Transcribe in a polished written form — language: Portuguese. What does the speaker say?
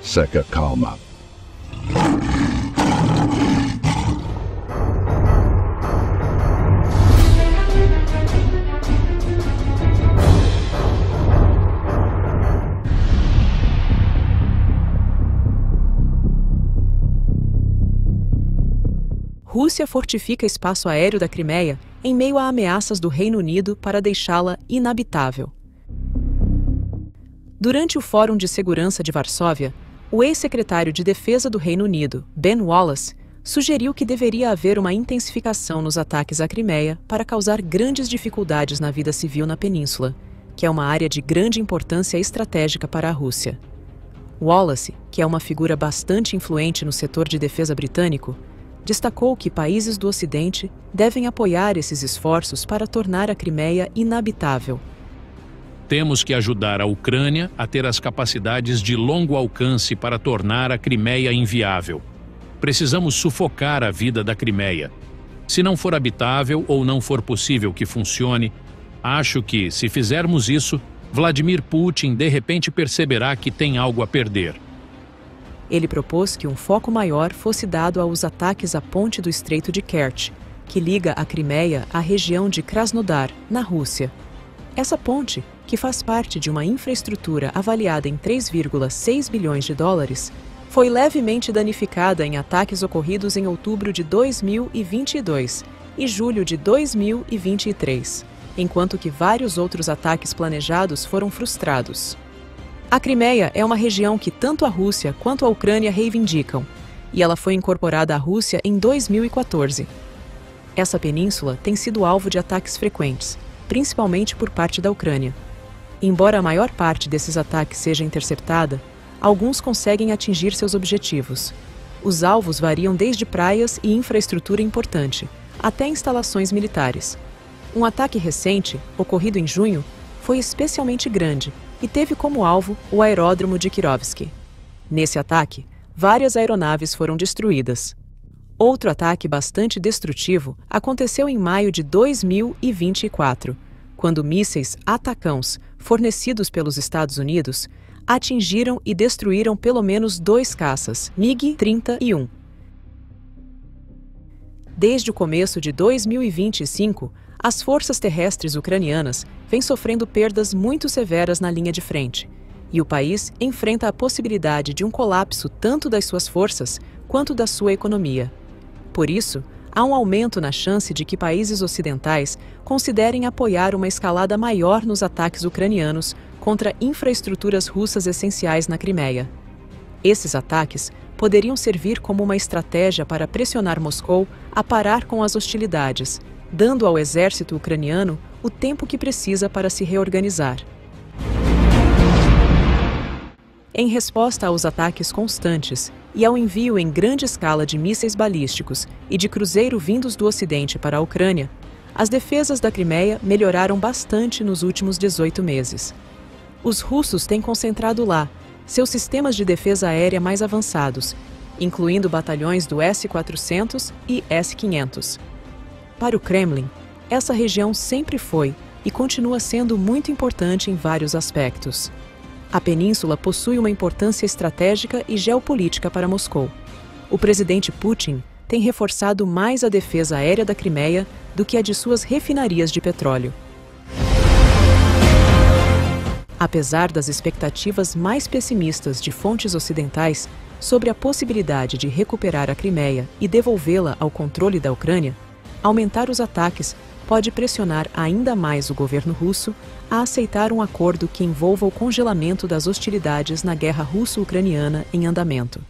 Seca calma. Rússia fortifica espaço aéreo da Crimeia em meio a ameaças do Reino Unido para deixá-la inabitável. Durante o Fórum de Segurança de Varsóvia, o ex-secretário de Defesa do Reino Unido, Ben Wallace, sugeriu que deveria haver uma intensificação nos ataques à Crimeia para causar grandes dificuldades na vida civil na península, que é uma área de grande importância estratégica para a Rússia. Wallace, que é uma figura bastante influente no setor de defesa britânico, destacou que países do Ocidente devem apoiar esses esforços para tornar a Crimeia inabitável. Temos que ajudar a Ucrânia a ter as capacidades de longo alcance para tornar a Crimeia inviável. Precisamos sufocar a vida da Crimeia. Se não for habitável ou não for possível que funcione, acho que, se fizermos isso, Vladimir Putin de repente perceberá que tem algo a perder. Ele propôs que um foco maior fosse dado aos ataques à ponte do Estreito de Kerch, que liga a Crimeia à região de Krasnodar, na Rússia. Essa ponte, que faz parte de uma infraestrutura avaliada em 3,6 bilhões de dólares, foi levemente danificada em ataques ocorridos em outubro de 2022 e julho de 2023, enquanto que vários outros ataques planejados foram frustrados. A Crimeia é uma região que tanto a Rússia quanto a Ucrânia reivindicam, e ela foi incorporada à Rússia em 2014. Essa península tem sido alvo de ataques frequentes, principalmente por parte da Ucrânia. Embora a maior parte desses ataques seja interceptada, alguns conseguem atingir seus objetivos. Os alvos variam desde praias e infraestrutura importante, até instalações militares. Um ataque recente, ocorrido em junho, foi especialmente grande e teve como alvo o aeródromo de Kirovsky. Nesse ataque, várias aeronaves foram destruídas. Outro ataque bastante destrutivo aconteceu em maio de 2024, quando mísseis Atacams, fornecidos pelos Estados Unidos, atingiram e destruíram pelo menos 2 caças MiG-31. Desde o começo de 2025, as forças terrestres ucranianas vêm sofrendo perdas muito severas na linha de frente, e o país enfrenta a possibilidade de um colapso tanto das suas forças quanto da sua economia. Por isso, há um aumento na chance de que países ocidentais considerem apoiar uma escalada maior nos ataques ucranianos contra infraestruturas russas essenciais na Crimeia. Esses ataques poderiam servir como uma estratégia para pressionar Moscou a parar com as hostilidades, dando ao exército ucraniano o tempo que precisa para se reorganizar. Em resposta aos ataques constantes e ao envio em grande escala de mísseis balísticos e de cruzeiro vindos do Ocidente para a Ucrânia, as defesas da Crimeia melhoraram bastante nos últimos 18 meses. Os russos têm concentrado lá seus sistemas de defesa aérea mais avançados, incluindo batalhões do S-400 e S-500. Para o Kremlin, essa região sempre foi e continua sendo muito importante em vários aspectos. A península possui uma importância estratégica e geopolítica para Moscou. O presidente Putin tem reforçado mais a defesa aérea da Crimeia do que a de suas refinarias de petróleo. Apesar das expectativas mais pessimistas de fontes ocidentais sobre a possibilidade de recuperar a Crimeia e devolvê-la ao controle da Ucrânia, aumentar os ataques pode pressionar ainda mais o governo russo a aceitar um acordo que envolva o congelamento das hostilidades na guerra russo-ucraniana em andamento.